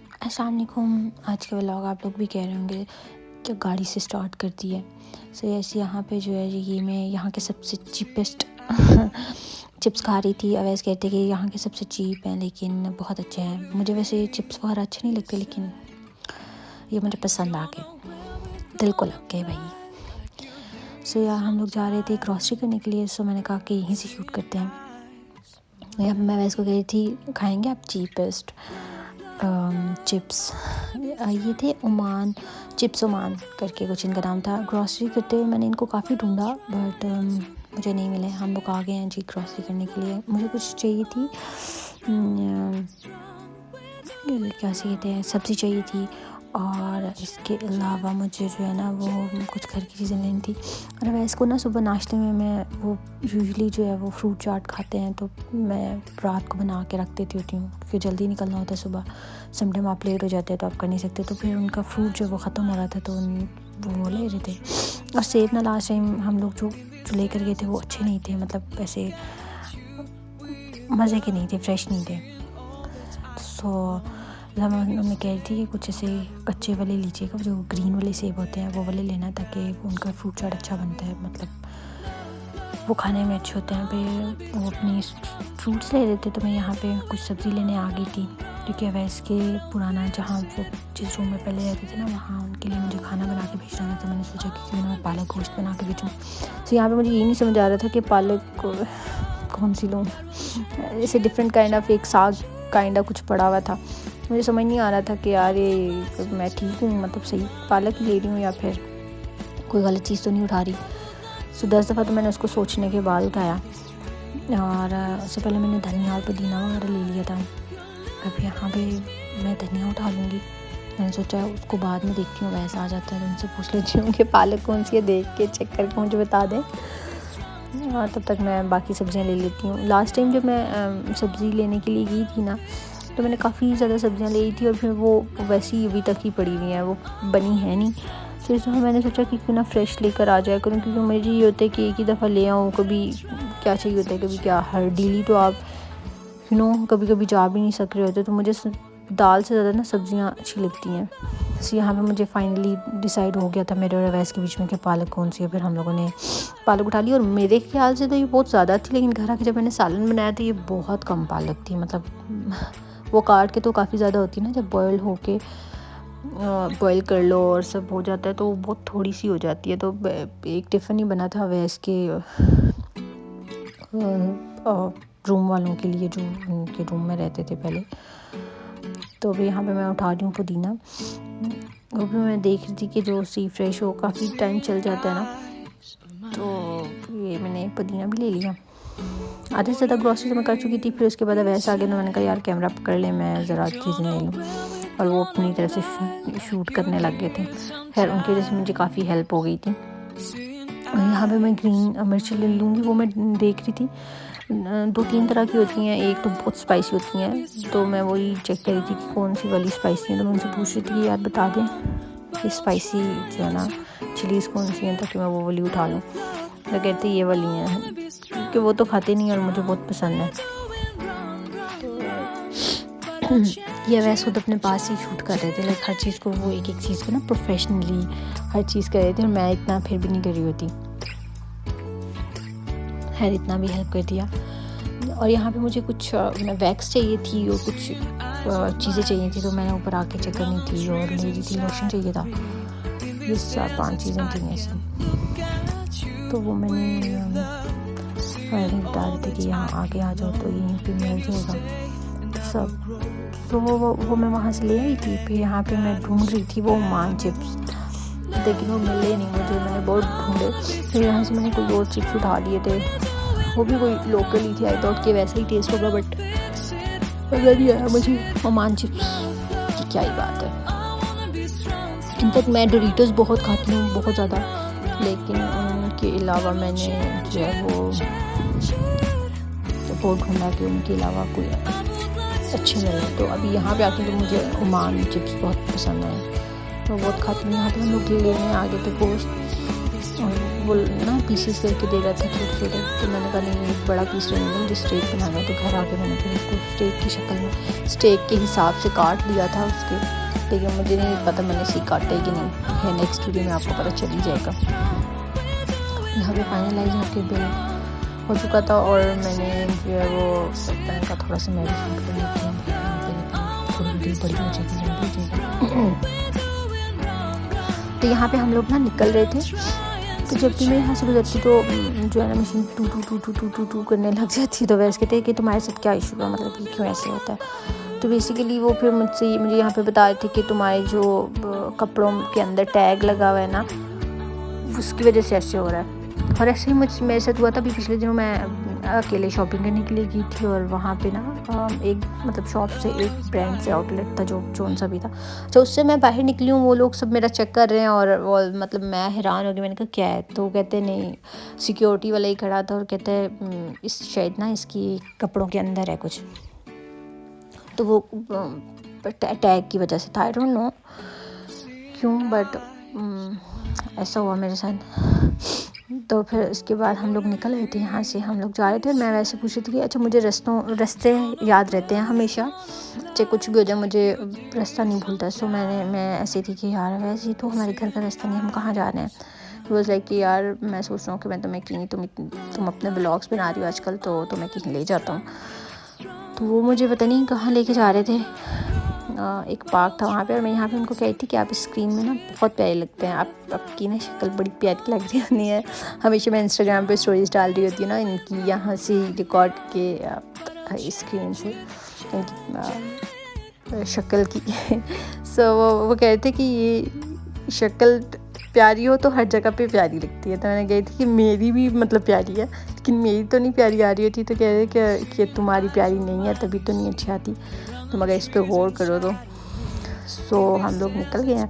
अस्सलाम वालेकुम। आज का व्लॉग आप लोग भी कह रहे होंगे कि गाड़ी से स्टार्ट करती है। सो ऐसे यहाँ पे जो है ये मैं यहाँ के सबसे चीपेस्ट चिप्स खा रही थी। अवैस कहते कि यहाँ के सबसे चीप हैं लेकिन बहुत अच्छे हैं। मुझे वैसे चिप्स वगैरह अच्छे नहीं लगते लेकिन ये मुझे पसंद आ गए, दिल को लग गए भाई। सो यहाँ हम लोग जा रहे थे ग्रॉसरी करने के लिए। सो मैंने कहा कि यहीं से शूट करते हैं। यहाँ मैं वैसे को कह रही थी खाएँगे आप चीपेस्ट चिप्स। ये थे ओमान चिप्स, ओमान करके कुछ इनका नाम था। ग्रॉसरी करते हुए मैंने इनको काफ़ी ढूंढा बट मुझे नहीं मिले। हम लोग आ गए हैं जी ग्रॉसरी करने के लिए। मुझे कुछ चाहिए थी, क्या चाहिए थे, सब्ज़ी चाहिए थी और इसके अलावा मुझे जो है ना वो कुछ घर की चीज़ें लेनी थी। और मैं इसको ना सुबह नाश्ते में मैं वो यूजुअली जो है वो फ्रूट चाट खाते हैं तो मैं रात को बना के रख देती होती हूँ क्योंकि जल्दी निकलना होता है सुबह। समटाइम आप लेट हो जाते हैं तो आप कर नहीं सकते, तो फिर उनका फ्रूट जो वो ख़त्म हो रहा था तो वो ले रहे थे। और सेब ना लास्ट टाइम हम लोग जो लेकर गए थे वो अच्छे नहीं थे, मतलब ऐसे मज़े के नहीं थे, फ्रेश नहीं थे। सो उन्होंने कह रही थी कि कुछ ऐसे कच्चे वाले लीजिएगा, जो ग्रीन वाले सेब होते हैं वो वाले लेना ताकि उनका फ्रूट चाट अच्छा बनता है, मतलब वो खाने में अच्छे होते हैं। फिर वो अपनी फ्रूट्स ले रहे थे तो मैं यहाँ पे कुछ सब्ज़ी लेने आ गई थी क्योंकि वैसे के पुराना जहाँ वो जिस रूम में पहले रहते थे ना वहाँ उनके लिए मुझे खाना बना के भेजना था। तो मैंने सोचा कि क्यों ना मैं पालक गोश्त बना के भेजूँ। तो यहाँ पर मुझे ये नहीं समझ आ रहा था कि पालक कौन सी लूँ। ऐसे डिफरेंट काइंड ऑफ एक साग काइंड ऑफ कुछ पड़ा हुआ था, मुझे समझ नहीं आ रहा था कि यार ये मैं ठीक हूँ, मतलब सही पालक ही ले रही हूँ या फिर कोई गलत चीज़ तो नहीं उठा रही। सो 10 दफ़ा तो मैंने उसको सोचने के बाद उठाया और उससे पहले मैंने धनिया और पुदीना वगैरह ले लिया था। अब यहाँ पे मैं धनिया उठा लूँगी, मैंने सोचा उसको बाद में देखती हूँ, वैसा आ जाता है तो उनसे पूछ लेती हूँ कि पालक कौन सी है, देख के चेक करके मुझे बता दें और तब तक मैं बाकी सब्ज़ियाँ ले लेती हूँ। लास्ट टाइम जब मैं सब्ज़ी लेने के लिए गई थी ना तो मैंने काफ़ी ज़्यादा सब्ज़ियाँ ले ली थी और फिर वो वैसी अभी तक ही पड़ी हुई हैं, वो बनी है नहीं। तो इसमें मैंने सोचा कि क्यों ना फ्रेश लेकर आ जाया करूँ, क्योंकि मुझे ये होता है कि एक ही दफ़ा ले आऊँ, कभी क्या चाहिए होता है कभी क्या, हर डेली तो आप कभी कभी जा भी नहीं सक रहे होते। तो मुझे दाल से ज़्यादा ना सब्ज़ियाँ अच्छी लगती हैं। तो यहाँ पे मुझे फाइनली डिसाइड हो गया था मेरे और अवैस के बीच में कि पालक कौन सी है। फिर हम लोगों ने पालक उठा ली और मेरे ख्याल से तो ये बहुत ज़्यादा थी, लेकिन घर आके जब मैंने सालन बनाया तो ये बहुत कम पालक थी। मतलब वो काट के तो काफ़ी ज़्यादा होती है ना, जब बॉयल कर लो और सब हो जाता है तो बहुत थोड़ी सी हो जाती है। तो एक टिफ़िन ही बना था अवैस के रूम वालों के लिए जो उनके रूम में रहते थे पहले। तो अभी यहाँ पे मैं उठा रही हूँ पुदीना। वो भी मैं देख रही थी कि जो सी फ्रेश हो, काफ़ी टाइम चल जाता है ना, तो ये मैंने पुदीना भी ले लिया। आधे से ज़्यादा ग्रॉसरी तो मैं कर चुकी थी। फिर उसके बाद वैसा आ गया तो मैंने कहा यार कैमरा पकड़ ले, मैं ज़रा चीज़ें ले लूँ, और वो अपनी तरफ से शूट करने लग गए थे। खैर उनकी वजह से मुझे काफ़ी हेल्प हो गई थी। और यहाँ पे मैं ग्रीन मिर्च ले लूँगी, वो मैं देख रही थी 2-3 तरह की होती हैं, एक तो बहुत स्पाइसी होती हैं, तो मैं वही चेक कर रही थी कि कौन सी वाली स्पाइसी है। तो मैं उनसे पूछ रही थी कि यार बता दें कि स्पाइसी जो है ना चिलीज़ कौन सी हैं ताकि मैं वो वाली उठा लूँ। तो कहते ये वाली हैं क्योंकि वो तो खाते नहीं और मुझे बहुत पसंद है। तो ये वैसे खुद अपने पास ही शूट कर रहे थे, लाइक हर चीज़ को वो एक चीज़ को ना प्रोफेशनली हर चीज़ कर रहे थे और मैं इतना फिर भी नहीं कर रही होती। खैर इतना भी हेल्प कर दिया। और यहाँ पे मुझे कुछ वैक्स चाहिए थी और कुछ चीज़ें चाहिए थी, तो मैंने ऊपर आके चेक करनी थी और ले रही थी। लोशन चाहिए था, ये 4-5 चीज़ें थी ऐसी। तो वो मैंने बता रही थी कि यहाँ आगे आ जाओ तो यहीं पे मिल जाएगा सब। तो वो मैं वहाँ से ले आई थी। फिर यहाँ पे मैं ढूंढ रही थी वो ओमान चिप्स, लेकिन वो मिले नहीं मुझे, मैंने बहुत ढूंढे। फिर यहाँ से मैंने कोई और चिप्स उठा लिए थे, वो भी कोई लोकल ही थी। आई थॉट कि वैसा ही टेस्ट होगा बट अगर ये आया मुझे ओमान चिप्स की क्या ही बात है। इनफैक्ट मैं डोरिटोस बहुत खाती हूँ, बहुत ज़्यादा, लेकिन उनके अलावा मैंने जो है वो ढूंढा कि उनके अलावा कोई अच्छे मिले। तो अभी यहाँ पे आके तो मुझे ओमान चिप्स बहुत पसंद आए, तो बहुत खाती हूँ। यहाँ पे हम लोग ले लेने आ गए थे गोश्त और वो ना पीसेस करके दे रहा था छोटे छोटे, तो मैंने कहा नहीं एक बड़ा पीस रहने दो, मुझे स्टेक बनाना है। तो घर आके मैंने फिर उसको स्टेक की शक्ल में स्टेक के हिसाब से काट लिया था उसके, लेकिन मुझे नहीं पता मैंने सी काटा है कि नहीं है, नेक्स्ट वीडियो में आपको पता चल ही जाएगा। यहाँ पे फाइनलाइज होकर बिल हो चुका था और मैंने जो है वो मैंने कहा थोड़ा सा मैं भी शूट कर लेती हूँ, थोड़ी वीडियो बड़ी हो जाएगी। तो यहाँ पे हम लोग ना निकल रहे थे, तो जब भी मैं यहाँ से गुजरती तो जो है ना मशीन टू टू टू टू टू टू टू करने लग जाती है। तो वैसे कहते हैं कि तुम्हारे साथ क्या इशू है, मतलब कि क्यों ऐसे होता है। तो बेसिकली वो फिर मुझे यहाँ पे बता रहे थे कि तुम्हारे जो कपड़ों के अंदर टैग लगा हुआ है ना, उसकी वजह से ऐसे हो रहा है। और ऐसे ही मेरे साथ हुआ था। अभी पिछले दिनों मैं अकेले शॉपिंग करने के लिए गई थी और वहाँ पे ना एक मतलब शॉप से एक ब्रांड से आउटलेट था जो सा भी था, तो उससे मैं बाहर निकली हूँ, वो लोग सब मेरा चेक कर रहे हैं और मतलब मैं हैरान हो गई। मैंने कहा क्या है, तो कहते नहीं सिक्योरिटी वाला ही खड़ा था और कहते हैं इस शायद ना इसकी कपड़ों के अंदर है कुछ, तो वो टैग की वजह से था। आई डोंट नो क्यों, बट ऐसा हुआ मेरे साथ। तो फिर इसके बाद हम लोग निकल गए थे, यहाँ से हम लोग जा रहे थे और मैं वैसे पूछ रही थी कि अच्छा मुझे रास्ते याद रहते हैं हमेशा, चाहे कुछ भी हो जाए मुझे रास्ता नहीं भूलता। सो मैं ऐसी थी कि यार वैसे तो हमारे घर का रास्ता नहीं, हम कहाँ जा रहे हैं। रोज़ लाइक कि यार मैं सोच रहा हूँ कि मैं तुम्हें कहीं तुम अपने ब्लॉग्स बना रही हो आजकल, तो तुम्हें कहीं ले जाता हूँ। तो वो मुझे पता नहीं कहाँ लेके जा रहे थे, एक पार्क था वहाँ पे, और मैं यहाँ पे उनको कही थी कि आप स्क्रीन में ना बहुत प्यारे लगते हैं, आपकी ना शक्ल बड़ी प्यारी लग रही नहीं है। हमेशा मैं इंस्टाग्राम पे स्टोरीज डाल रही होती हूँ ना इनकी, यहाँ से रिकॉर्ड के स्क्रीन से इनकी शक्ल की। सो वो कह रहे थे कि ये शक्ल प्यारी हो तो हर जगह पे प्यारी लगती है। तो मैंने कही थी कि मेरी भी मतलब प्यारी है, लेकिन मेरी तो नहीं प्यारी आ रही होती। तो कह रहे कि तुम्हारी प्यारी नहीं है तभी तो नहीं अच्छी आती, तुम अगर इस पर गौर करो तो। सो हम लोग निकल गए हैं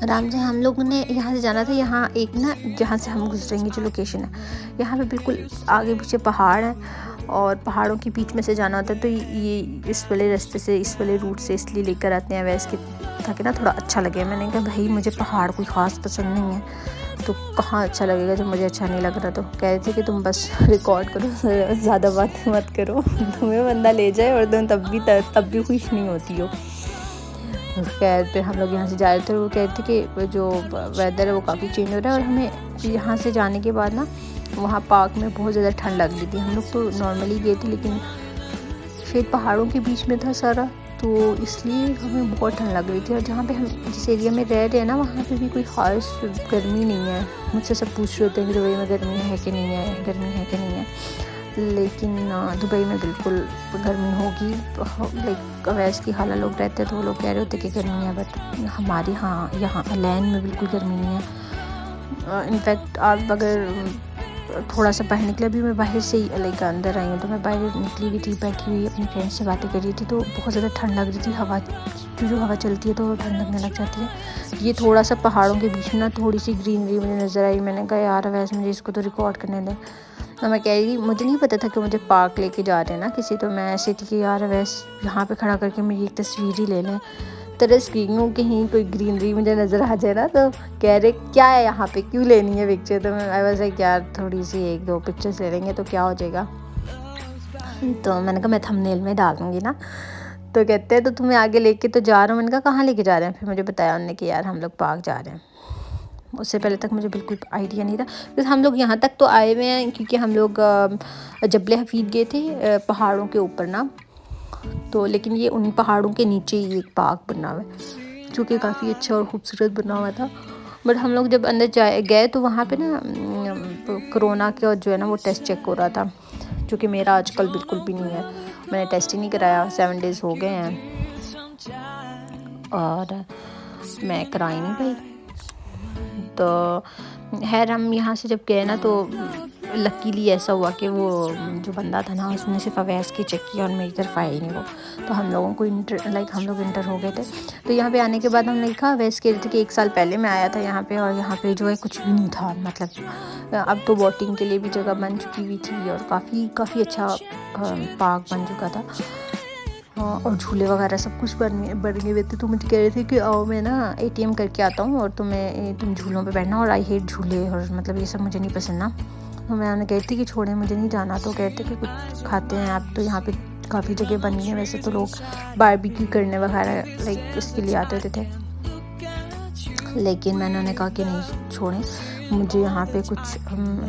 आराम से। हम लोग ने यहाँ से जाना था, यहाँ एक ना जहाँ से हम गुजरेंगे जो लोकेशन है, यहाँ पे बिल्कुल आगे पीछे पहाड़ है और पहाड़ों के बीच में से जाना होता है। तो ये इस वाले रास्ते से इस वाले रूट से इसलिए लेकर आते हैं वैसे ताकि ना थोड़ा अच्छा लगे। मैंने कहा भाई मुझे पहाड़ कोई ख़ास पसंद नहीं है, तो कहाँ अच्छा लगेगा जब मुझे अच्छा नहीं लग रहा। तो कह रहे थे कि तुम बस रिकॉर्ड करो, ज़्यादा बात मत करो, तुम्हें बंदा ले जाए और तुम तब भी खुश नहीं होती हो। खैर फिर हम लोग यहाँ से जा रहे थे, वो कह रहे थे कि जो वेदर है वो काफ़ी चेंज हो रहा है। और हमें यहाँ से जाने के बाद ना वहाँ पार्क में बहुत ज़्यादा ठंड लग रही थी। हम लोग तो नॉर्मली गए थे, लेकिन शायद पहाड़ों के बीच में था सारा, तो इसलिए हमें बहुत ठंड लग रही थी। और जहाँ पे हम जिस एरिया में रह रहे हैं ना, वहाँ पे भी कोई ख़ास गर्मी नहीं है। मुझसे सब पूछ रहे होते हैं कि दुबई में गर्मी है कि नहीं है, गर्मी है कि नहीं है, लेकिन दुबई में बिल्कुल गर्मी होगी। लाइक वैसे की हाल लोग रहते हैं तो वो लोग कह रहे होते कि गर्मी है, बट हमारे यहाँ लैंड में बिल्कुल गर्मी नहीं है। इनफैक्ट आप अगर थोड़ा सा बाहर निकले, अभी मैं बाहर से ही लाइक अंदर आई हूँ, तो मैं बाहर निकली भी थी, बैठी हुई अपनी फ्रेंड से बातें कर रही थी, तो बहुत ज़्यादा ठंड लग रही थी। हवा जो हवा चलती है तो ठंड लगने लग जाती है। ये थोड़ा सा पहाड़ों के बीच में ना थोड़ी सी ग्रीनरी मुझे नज़र आई। मैंने कहा यार वैसे मुझे इसको तो रिकॉर्ड करने दें। तो मैं कह रही थी मुझे नहीं पता था कि मुझे पार्क लेके जा रहे हैं ना किसी, तो मैं ऐसी थी कि यार वैसे यहाँ पे खड़ा करके मेरी एक तस्वीर ही ले लें। तरस गई हूँ कहीं कोई ग्रीनरी मुझे नज़र आ जाए ना, तो कह रहे क्या है यहाँ पे, क्यों लेनी है पिक्चर। तो मैं आई वाज लाइक यार थोड़ी सी 1-2 पिक्चर्स ले लेंगे तो क्या हो जाएगा। तो मैंने कहा मैं थंबनेल में डाल दूँगी ना। तो कहते हैं तो तुम्हें आगे लेके तो जा रहा हूँ। मैंने कहा कहाँ लेके जा रहे हैं। फिर मुझे बताया उन्होंने कि यार हम लोग पार्क जा रहे हैं। उससे पहले तक मुझे बिल्कुल आइडिया नहीं था, क्योंकि हम लोग यहाँ तक तो आए हुए हैं क्योंकि हम लोग जबले हफीद गए थे पहाड़ों के ऊपर ना, तो लेकिन ये उन पहाड़ों के नीचे ही एक पार्क बना हुआ है जो कि काफ़ी अच्छा और ख़ूबसूरत बना हुआ था। बट हम लोग जब अंदर गए तो वहाँ पे ना कोरोना का जो है ना वो टेस्ट चेक हो रहा था, जो कि मेरा आजकल बिल्कुल भी नहीं है। मैंने टेस्ट ही नहीं कराया, 7 डेज़ हो गए हैं और मैं करा ही नहीं पाई। तो खैर हम यहाँ से जब गए ना तो लकीली ऐसा हुआ कि वो जो बंदा था ना उसने सिर्फ अवैस की चेक किया और मेरी तरफ आया ही नहीं वो। तो हम लोगों को हम लोग इंटर हो गए थे। तो यहाँ पे आने के बाद हमने देखा अवैस कह रहे थे कि 1 साल पहले मैं आया था यहाँ पे, और यहाँ पे जो है कुछ भी नहीं था। मतलब अब तो बोटिंग के लिए भी जगह बन चुकी हुई थी और काफ़ी अच्छा पार्क बन चुका था। हाँ, और झूले वगैरह सब कुछ बन गए हुए थे। तो मुझे कह रहे थे कि आओ मैं ना ATM करके आता हूँ और तुम झूलों पे बैठना, और आई हेट झूले और मतलब ये सब मुझे नहीं पसंद ना। तो मैं उन्हें कहती कि छोड़े मुझे नहीं जाना, तो कहते कि कुछ खाते हैं आप। तो यहाँ पे काफ़ी जगह बन गई है, वैसे तो लोग बारबेक्यू करने वगैरह लाइक इसके लिए आते होते थे, लेकिन मैंने उन्हें कहा कि नहीं छोड़ें, मुझे यहाँ पे कुछ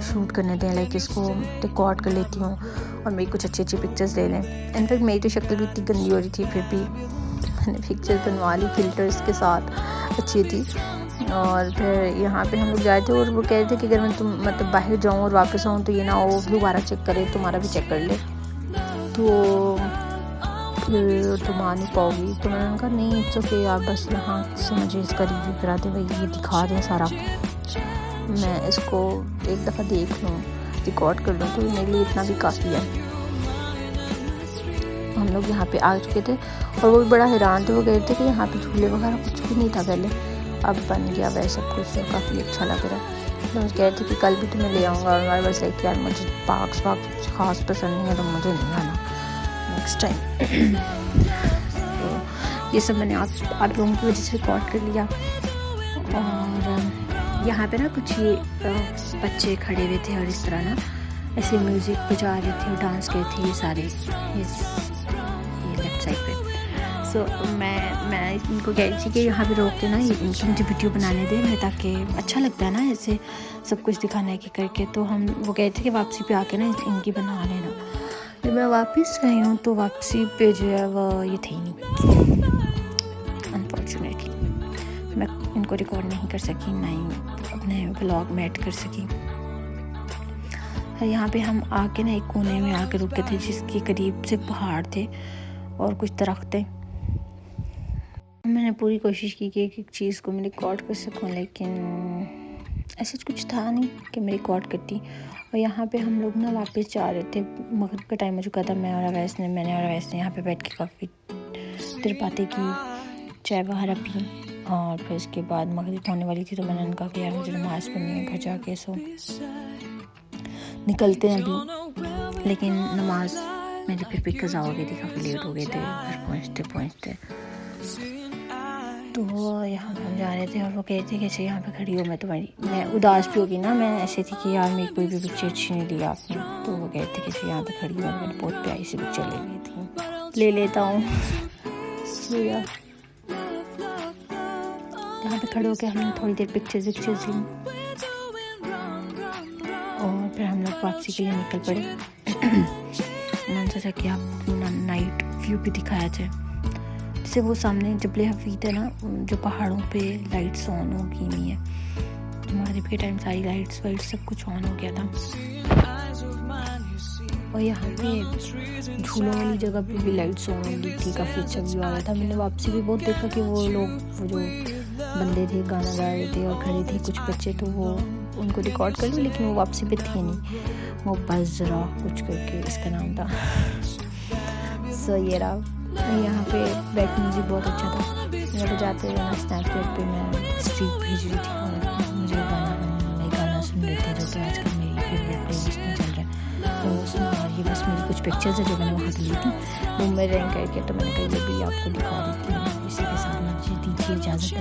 शूट करने दें, लाइक इसको रिकॉर्ड कर लेती हूँ और मेरी कुछ अच्छी पिक्चर्स ले लें। इनफैक्ट मेरी तो शक्ल भी इतनी गंदी हो रही थी, फिर भी मैंने पिक्चर्स बनवा ली फ़िल्टर्स के साथ, अच्छी थी। और फिर यहाँ पे हम लोग जाए थे और वो कह रहे थे कि अगर मैं तुम मतलब बाहर जाऊँ और वापस आऊँ तो ये ना हो दोबारा चेक करे, तुम्हारा भी चेक कर ले, तो फिर तुम आ नहीं पाओगी। तो मैंने कहा नहीं इट्स ओके, आप बस यहाँ से मुझे इसका रिव्यू करा दें, भाई ये दिखा दें सारा, मैं इसको एक दफ़ा देख लूँ, रिकॉर्ड कर लूँ, तो मेरे लिए इतना भी काफ़ी है। हम लोग यहाँ पे आ चुके थे और वो भी बड़ा हैरान थे। वो कह रहे थे कि यहाँ पे झूले वगैरह कुछ भी नहीं था पहले, अब बन गया वह सब कुछ, और काफ़ी अच्छा लग रहा है। तो मुझे कह रहे थे कि कल भी तुम्हें ले आऊँगा, और हमारे बस लाइक यार मुझे पार्क्स ख़ास पसंद नहीं है, तो मुझे नहीं आना नेक्स्ट टाइम। तो ये सब मैंने आप लोगों की वजह से रिकॉर्ड कर लिया। और यहाँ पे ना कुछ ये बच्चे खड़े हुए थे और इस तरह ना ऐसे म्यूज़िक बजा रहे थे और डांस कर थे ये सारे, ये लेफ्ट साइड पे। सो मैं इनको कह रही थी कि यहाँ पे रोक के ना इनकी मुझे वीडियो बनाने दें, मैं ताकि अच्छा लगता है ना ऐसे सब कुछ दिखाने के करके। तो हम वो कह रहे थे कि वापसी पे आके ना इनकी बना लेना। जब मैं वापस आई हूँ तो वापसी पे जो है वो ये थे नहीं, अनफॉर्चुनेटली मैं इनको रिकॉर्ड नहीं कर सकी, ना ही अपने ब्लॉग में ऐड कर सकी। यहाँ पे हम आके ना एक कोने में आके रुके थे जिसके करीब से पहाड़ थे और कुछ दरख्त थे। मैंने पूरी कोशिश की कि एक चीज़ को मैं रिकॉर्ड कर सकूं, लेकिन ऐसा कुछ था नहीं कि मैं रिकॉर्ड करती। और यहाँ पे हम लोग ना वापस जा रहे थे, मगरिब का टाइम हो चुका था। मैंने और अवैस ने यहाँ पे बैठ के काफ़ी देर बातें की, चाय वगैरह पी, और फिर उसके बाद मगरिब होने वाली थी। तो मैंने उनका कि यार मुझे नमाज़ पढ़नी है घर जाके, सो निकलते हैं अभी। लेकिन नमाज मेरी फिर कज़ा हो गई थी, काफ़ी लेट हो गए थे घर पहुँचते। तो यहाँ पर हम जा रहे थे और वो कहते थे कि अच्छा यहाँ पे खड़ी हो, मैं उदास भी होगी ना, मैं ऐसे थी कि यार मेरी कोई भी पिक्चर अच्छी नहीं ली आपने। तो वो कहते थे कि अच्छा यहाँ पे खड़ी हो, मैंने बहुत प्यारी सी पिक्चर ले ली थी, ले लेता हूँ। यहाँ पे खड़े होकर हमने थोड़ी देर पिक्चर्स ली और फिर हम लोग वापसी के लिए निकल पड़े। मैंने सोचा कि आपको नाइट व्यू भी दिखाया जाए। जैसे वो सामने जबले हफीद है ना, जो पहाड़ों पे लाइट्स ऑन हो गई हुई है, मगरिब के टाइम सारी लाइट्स सब कुछ ऑन हो गया था। और यहाँ पे झूलों वाली जगह पे भी लाइट्स ऑन हो गई थी, काफ़ी अच्छा व्यू आ रहा था। मैंने वापसी भी बहुत देखा कि वो जो बंदे थे गाना गा रहे थे और खड़े थे कुछ बच्चे, तो वो उनको रिकॉर्ड कर ली, लेकिन वो वापसी पे थे नहीं, वो बज़रा कुछ करके इसका नाम था। सो ये रहा। यहाँ पे बैक म्यूज़िक बहुत अच्छा था। मेरे जाते हुए ना स्नैपचैट पे मैं स्ट्रीक भेज रही थी और मुझे गाना सुन रहे थे, जो कि आजकल मेरी फेवरेट प्लेलिस्ट में चल रहा है। तो उसमें और ये बस मेरी कुछ पिक्चर्स है जो मैंने वहाँ पे ली थी मुंबई रैंक करके, तो मैंने कहा ये भी आपको दिखा देती हूँ। इसी के साथ मुझे दीजिए इजाज़त।